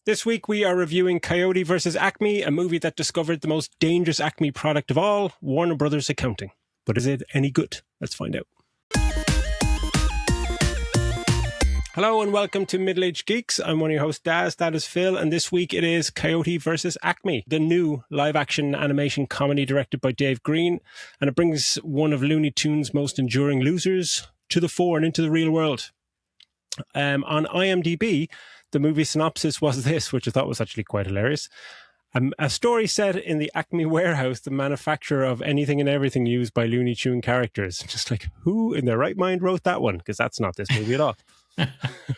This week we are reviewing Coyote versus Acme, a movie that discovered the most dangerous Acme product of all, Warner Brothers accounting. But is it any good? Let's find out. Hello and welcome to Middle Aged Geeks. I'm one of your hosts, Daz. That is Phil, and this week it is Coyote versus Acme, the new live-action animation comedy directed by Dave Green, and it brings one of Looney Tunes' most enduring losers to the fore and into the real world. On IMDb, the movie synopsis was this, which I thought was actually quite hilarious. A story set in the Acme warehouse, the manufacturer of anything and everything used by Looney Tune characters. Just like, who in their right mind wrote that one? Because that's not this movie at all.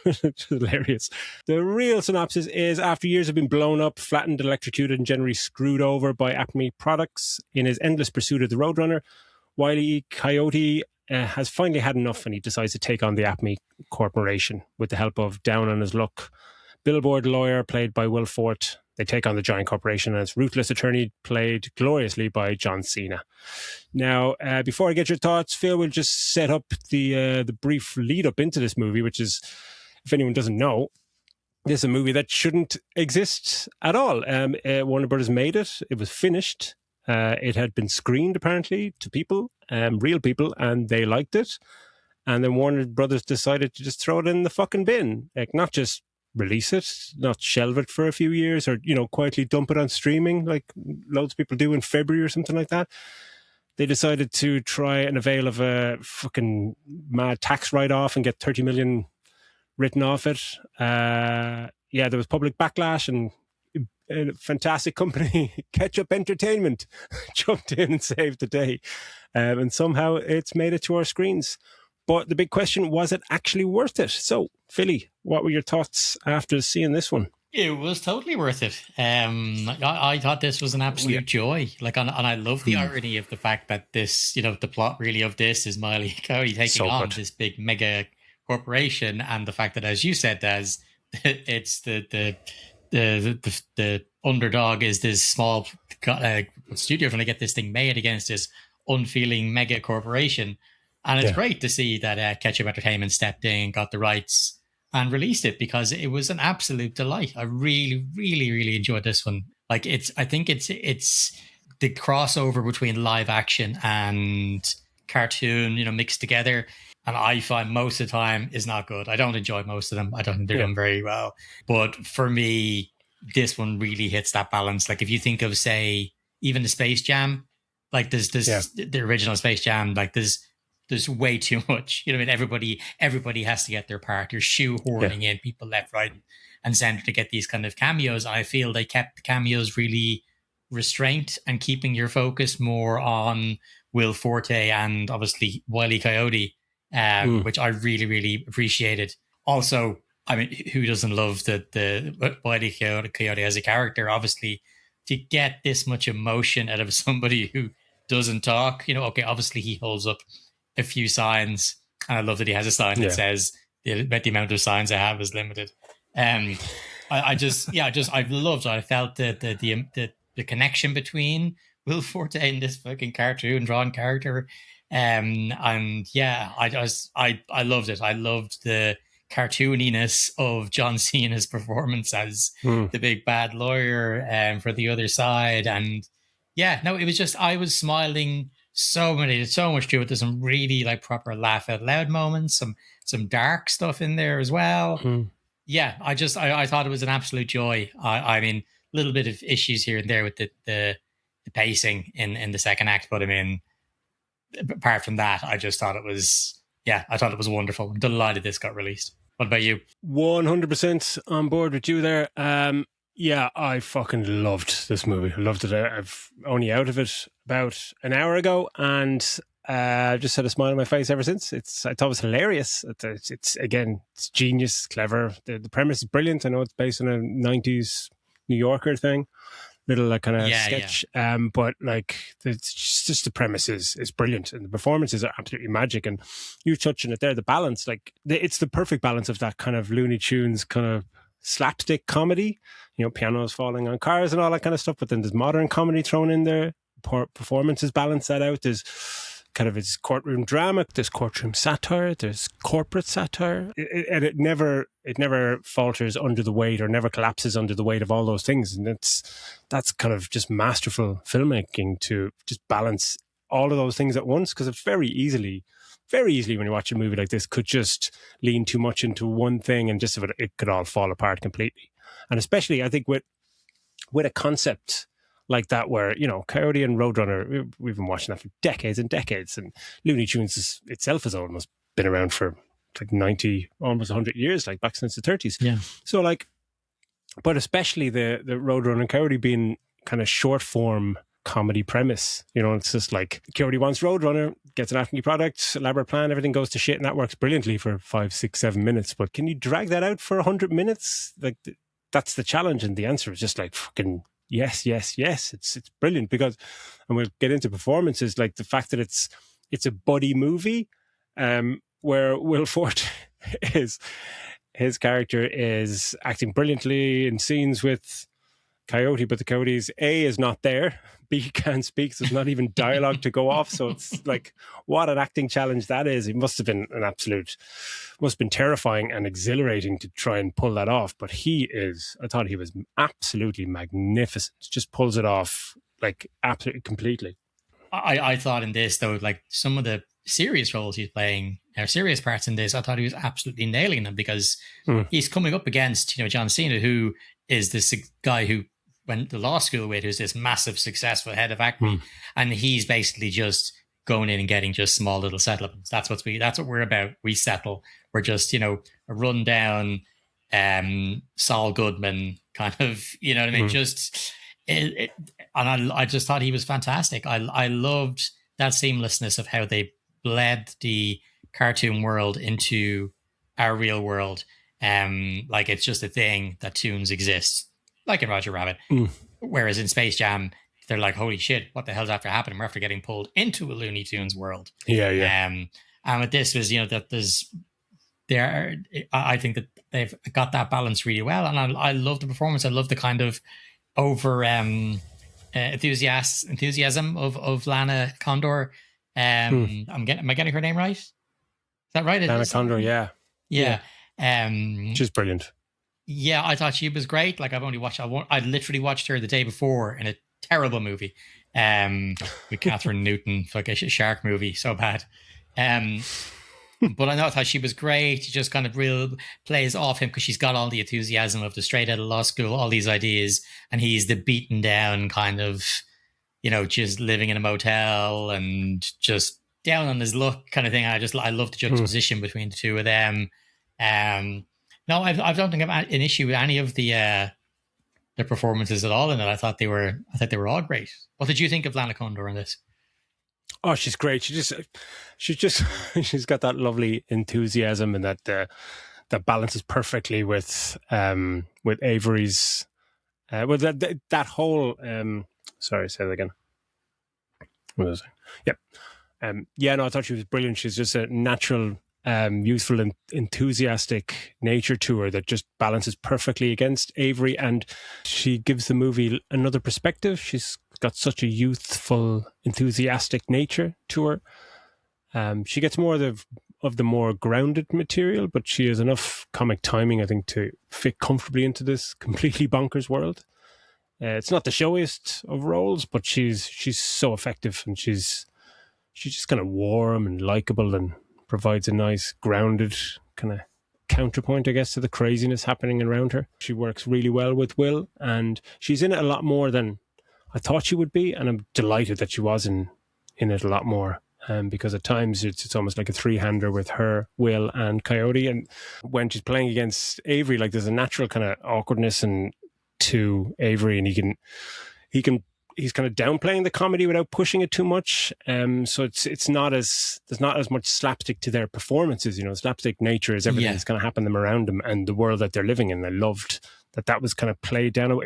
It's hilarious. The real synopsis is, after years of being blown up, flattened, electrocuted, and generally screwed over by Acme products, in his endless pursuit of the Roadrunner, Wile E. Coyote has finally had enough, and he decides to take on the Acme Corporation with the help of down on his luck billboard lawyer played by Will Forte. They take on the giant corporation and its ruthless attorney played gloriously by John Cena. Now, before I get your thoughts, Phil will just set up the brief lead up into this movie, which is, if anyone doesn't know, this is a movie that shouldn't exist at all. Warner Brothers made it. It was finished. It had been screened, apparently, to people, real people, and they liked it. And then Warner Brothers decided to just throw it in the fucking bin. Like, not just release it, not shelve it for a few years, or, you know, quietly dump it on streaming like loads of people do in February or something like that. They decided to try and avail of a fucking mad tax write-off and get 30 million written off it. There was public backlash, and a fantastic company, Ketchup Entertainment, jumped in and saved the day. And somehow it's made it to our screens. But the big question, was it actually worth it? So, Philly, what were your thoughts after seeing this one? It was totally worth it. I thought this was an absolute joy. And I love the irony of the fact that this, you know, the plot really of this is Wile E. Coyote taking on this big mega corporation, and the fact that, as you said, Daz, it's the underdog is this small studio trying to get this thing made against this unfeeling mega corporation. And it's great to see that Ketchup Entertainment stepped in, got the rights, and released it, because it was an absolute delight. I really, really, really enjoyed this one. I think it's the crossover between live action and cartoon, you know, mixed together. And I find most of the time is not good. I don't enjoy most of them. I don't think they're done very well. But for me, this one really hits that balance. Like, if you think of, say, even the Space Jam, like there's the original Space Jam, like there's way too much. You know, I mean, everybody has to get their part. You're shoehorning in people left, right, and center to get these kind of cameos. I feel they kept the cameos really restrained and keeping your focus more on Will Forte and obviously Wile E. Coyote, which I really, really appreciated. Also, I mean, who doesn't love the Wile E. Coyote as a character? Obviously, to get this much emotion out of somebody who doesn't talk, you know, okay, obviously he holds up a few signs, and I love that he has a sign that says the amount of signs I have is limited. I loved it. I felt the connection between Will Forte and this fucking cartoon drawn character, I loved it. I loved the cartooniness of John Cena's performance as the big bad lawyer for the other side, and it was just, I was smiling so much to it. There's some really like proper laugh out loud moments, some dark stuff in there as well. I thought it was an absolute joy. I mean, a little bit of issues here and there with the pacing in the second act, but I mean, apart from that, I just thought it was wonderful. I'm delighted this got released. What about you? 100% on board with you there. I fucking loved this movie. I loved it. I've only out of it about an hour ago, and I've just had a smile on my face ever since. I thought it was hilarious. It's genius, clever. The premise is brilliant. I know it's based on a 90s New Yorker thing, little kind of sketch. But like, it's just the premise is brilliant, and the performances are absolutely magic. And you touching it there, the balance, like it's the perfect balance of that kind of Looney Tunes kind of slapstick comedy, you know, pianos falling on cars and all that kind of stuff, but then there's modern comedy thrown in there. Performances balance that out. There's kind of its courtroom drama, there's courtroom satire, there's corporate satire, and it never falters under the weight or never collapses under the weight of all those things. And that's kind of just masterful filmmaking to just balance all of those things at once, because it's very easily when you watch a movie like this could just lean too much into one thing and just it could all fall apart completely. And especially I think with a concept like that, where, you know, Coyote and Roadrunner, we've been watching that for decades and decades, and Looney Tunes itself has almost been around for like 90, almost 100 years, like back since the 30s. Yeah. So like, but especially the Roadrunner and Coyote being kind of short form comedy premise, you know, it's just like Coyote wants Roadrunner, gets an Acme product, elaborate plan, everything goes to shit, and that works brilliantly for 5, 6, 7 minutes. But can you drag that out for 100 minutes? Like, that's the challenge, and the answer is just like fucking yes. It's brilliant, because, and we'll get into performances, like the fact that it's a buddy movie, where Will Forte his character is acting brilliantly in scenes with Coyote, but the Coyote's A is not there, B can't speak, so there's not even dialogue to go off. So it's like, what an acting challenge that is. It must have been terrifying and exhilarating to try and pull that off. But I thought he was absolutely magnificent. Just pulls it off like absolutely completely. I thought in this, though, like some of the serious roles he's playing, or serious parts in this, I thought he was absolutely nailing them, because he's coming up against, you know, John Cena, who is this guy who went to law school with, who's this massive, successful head of Acme, and he's basically just going in and getting just small little settlements. That's what we're about. We settle. We're just, you know, a rundown Saul Goodman kind of, you know what I mean? Just and I just thought he was fantastic. I loved that seamlessness of how they bled the cartoon world into our real world. Like it's just a thing that tunes exist, like in Roger Rabbit. Whereas in Space Jam, they're like, holy shit, what the hell's after happening? We're after getting pulled into a Looney Tunes world. Yeah. And with this was, you know, that I think that they've got that balance really well. And I love the performance. I love the kind of over enthusiasm of Lana Condor. Am I getting her name right? Is that right? Lana Condor, yeah. She's brilliant. Yeah, I thought she was great. Like I literally watched her the day before in a terrible movie with Catherine Newton, like a shark movie, so bad. But I thought she was great. She just kind of plays off him, because she's got all the enthusiasm of the straight out of law school, all these ideas, and he's the beaten down kind of, you know, just living in a motel and just down on his luck kind of thing. I love the juxtaposition between the two of them. No, I don't think I've an issue with any of the performances at all in it. I thought they were all great. What did you think of Lana Condor in this? Oh, she's great. She's got that lovely enthusiasm, and that balances perfectly with Avery's with that whole sorry, say that again. What was it? Yep. No, I thought she was brilliant. She's just a natural, youthful and enthusiastic nature to her that just balances perfectly against Avery, and she gives the movie another perspective. She's got such a youthful, enthusiastic nature to her. She gets more of the more grounded material, but she has enough comic timing, I think, to fit comfortably into this completely bonkers world. It's not the showiest of roles, but she's so effective, and she's just kind of warm and likable, and provides a nice grounded kind of counterpoint, I guess, to the craziness happening around her. She works really well with Will, and she's in it a lot more than I thought she would be, and I'm delighted that she was in it a lot more, because at times it's almost like a three-hander with her, Will, and Coyote. And when she's playing against Avery, like there's a natural kind of awkwardness and to Avery, and he's kind of downplaying the comedy without pushing it too much. So it's not there's not as much slapstick to their performances. You know, slapstick nature is everything that's kind of happened them around them and the world that they're living in. I loved that was kind of played down.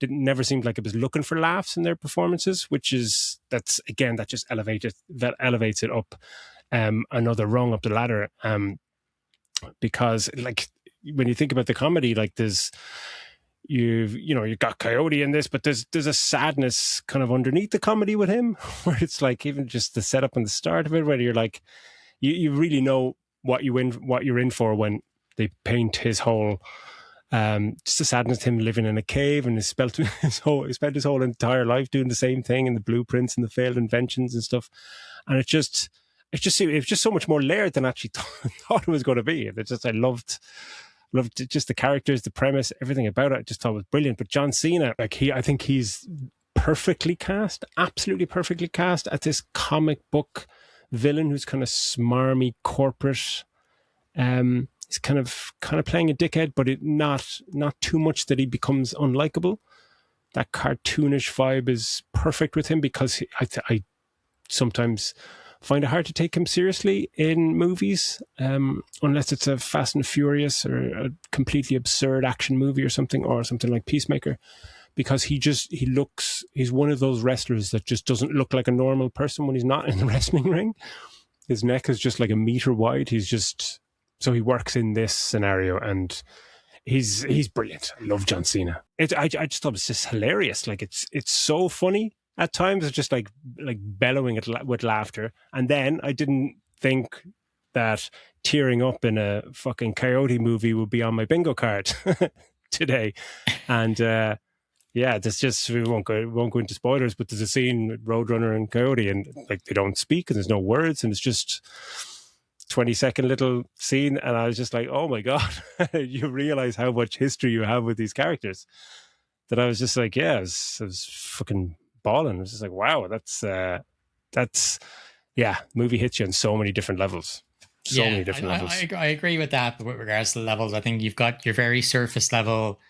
Never seemed like it was looking for laughs in their performances, that just elevates it up another rung up the ladder. Because like when you think about the comedy, like there's, you've got Coyote in this, but there's a sadness kind of underneath the comedy with him, where it's like even just the setup and the start of it, where you're like, you really know what you're in for when they paint his whole just the sadness of him living in a cave, and he spent his whole entire life doing the same thing, and the blueprints and the failed inventions and stuff, and it was just so much more layered than I actually thought it was going to be. I loved just the characters, the premise, everything about it. I just thought it was brilliant. But John Cena, I think he's perfectly cast, absolutely perfectly cast at this comic book villain who's kind of smarmy corporate. He's kind of playing a dickhead, but not too much that he becomes unlikable. That cartoonish vibe is perfect with him, because I sometimes find it hard to take him seriously in movies, unless it's a Fast and Furious or a completely absurd action movie or something like Peacemaker, because he's one of those wrestlers that just doesn't look like a normal person when he's not in the wrestling ring. His neck is just like a meter wide. So he works in this scenario, and he's brilliant. I love John Cena. I just thought it was just hilarious. Like it's so funny. At times, it's just like bellowing with laughter. And then I didn't think that tearing up in a fucking Coyote movie would be on my bingo card today. And there's just, we won't go into spoilers, but there's a scene with Roadrunner and Coyote, and like they don't speak and there's no words, and it's just 20-second little scene, and I was just like, oh my God, you realize how much history you have with these characters. That I was just like, I was fucking balling. I was just like, wow, that's movie hits you on so many different levels. Many different levels. I agree with that. But with regards to the levels, I think you've got your very surface level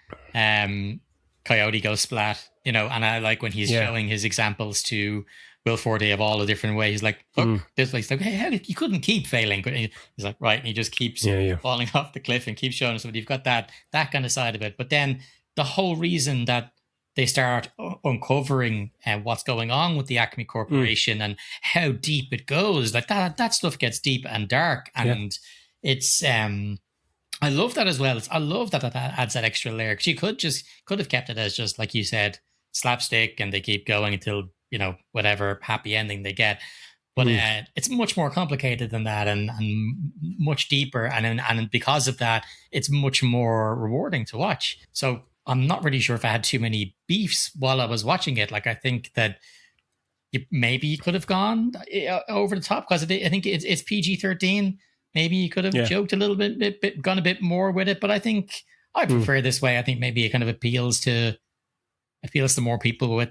Coyote goes splat, and I like when he's showing his examples to Will Forte of all the different ways. Like, look, this place, like, hey, you couldn't keep failing. He's like, right, and he just keeps falling off the cliff and keeps showing us. But you've got that kind of side of it. But then the whole reason that they start uncovering what's going on with the Acme Corporation and how deep it goes. Like that stuff gets deep and dark, and it's I love that as well. I love that adds that extra layer, because you could have kept it as just, like you said, slapstick, and they keep going until whatever happy ending they get. But it's much more complicated than that, and much deeper, and because of that, it's much more rewarding to watch. So I'm not really sure if I had too many beefs while I was watching it. Like, I think that you could have gone over the top, because I think it's PG-13. Maybe you could have joked a little bit, gone a bit more with it. But I think I prefer this way. I think maybe it kind of appeals to more people with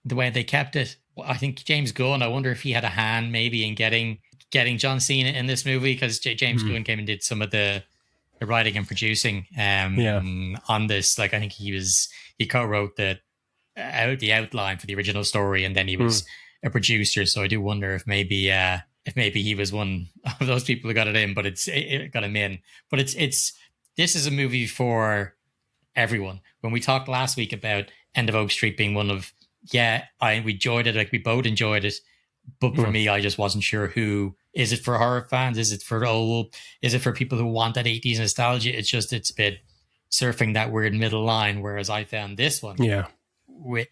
the way they kept it. I think James Gunn, I wonder if he had a hand maybe in getting John Cena in this movie, because James Gunn came and did some of the writing and producing on this. Like, I think he co-wrote the outline for the original story, and then he was a producer. So I do wonder if maybe he was one of those people who got it in, but it got him in. But this is a movie for everyone. When we talked last week about End of Oak Street being one of, we enjoyed it, like we both enjoyed it, but for me, I just wasn't sure who. Is it for horror fans? Is it for is it for people who want that 80s nostalgia? It's a bit surfing that weird middle line, whereas I found this one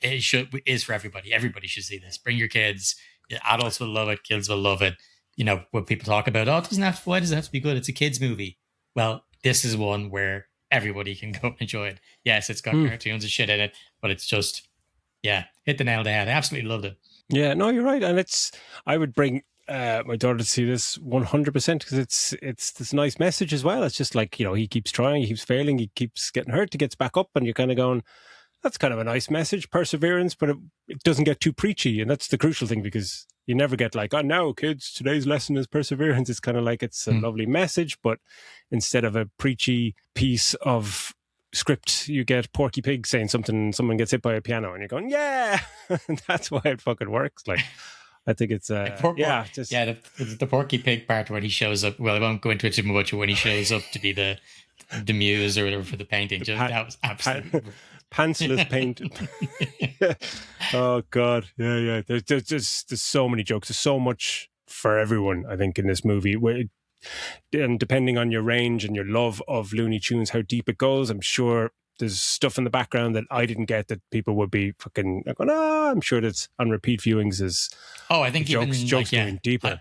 is for everybody. Everybody should see this. Bring your kids. Adults will love it. Kids will love it. When people talk about, why does it have to be good? It's a kids movie. Well, this is one where everybody can go enjoy it. Yes, it's got cartoons and shit in it, but it's just, hit the nail on the head. I absolutely loved it. Yeah, no, you're right. And I would bring my daughter to see this 100%, because it's this nice message as well. It's just like, he keeps trying, he keeps failing, he keeps getting hurt, he gets back up, and you're kind of going, that's kind of a nice message, perseverance, but it doesn't get too preachy. And that's the crucial thing, because you never get like, oh, no, kids, today's lesson is perseverance. It's kind of like, it's a lovely message, but instead of a preachy piece of script, you get Porky Pig saying something, someone gets hit by a piano, and you're going, yeah. And that's why it fucking works. Like, I think it's the Porky Pig part when he shows up. Well, I won't go into it too much. When he shows up to be the muse or whatever for the painting, that was absolutely pantsless paint. Oh God, yeah. There's so many jokes. There's so much for everyone, I think, in this movie. And depending on your range and your love of Looney Tunes, how deep it goes, I'm sure there's stuff in the background that I didn't get that people would be fucking going, I'm sure that's on repeat viewings as I think jokes going deeper.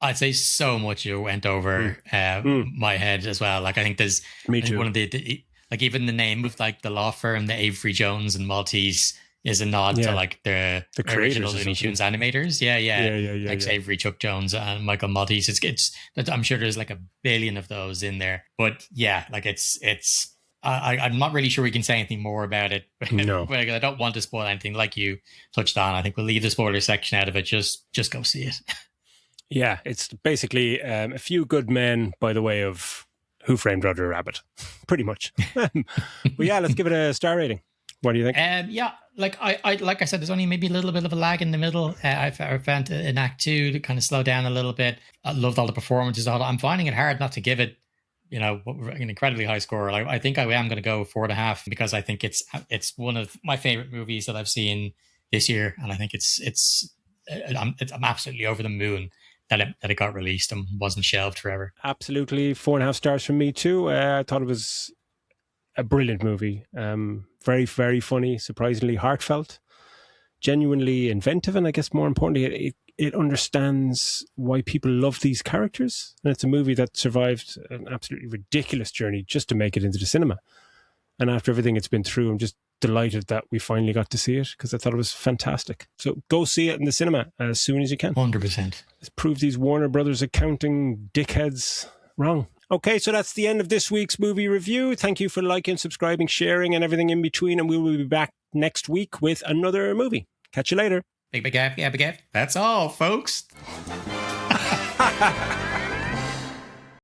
I'd say so much you went over my head as well. Like I think there's Me too. One of like even the name of like the law firm, the Avery Jones and Maltese, is a nod to like the original Looney Tunes animators. Yeah. Like Avery, Chuck Jones, and Michael Maltese. It's I'm sure there's like a billion of those in there. But yeah, like it's. I'm not really sure we can say anything more about it. No, I don't want to spoil anything. Like you touched on, I think we'll leave the spoiler section out of it. Just go see it. Yeah, it's basically a few good men by the way of Who Framed Roger Rabbit, pretty much. But yeah, let's give it a star rating. What do you think? Yeah, like I said, there's only maybe a little bit of a lag in the middle. I found in Act 2 to kind of slow down a little bit. I loved all the performances. I'm finding it hard not to give it, an incredibly high score. Like I think I am going to go 4.5 because I think it's one of my favorite movies that I've seen this year, and I think I'm absolutely over the moon that it got released and wasn't shelved forever. Absolutely, 4.5 stars from me too. I thought it was a brilliant movie. Very, very funny, surprisingly heartfelt, genuinely inventive, and I guess more importantly, it understands why people love these characters. And it's a movie that survived an absolutely ridiculous journey just to make it into the cinema. And after everything it's been through, I'm just delighted that we finally got to see it because I thought it was fantastic. So go see it in the cinema as soon as you can. 100%. Let's prove these Warner Brothers accounting dickheads wrong. Okay, so that's the end of this week's movie review. Thank you for liking, subscribing, sharing, and everything in between. And we will be back next week with another movie. Catch you later. Big F. Yeah, Big F. That's all, folks.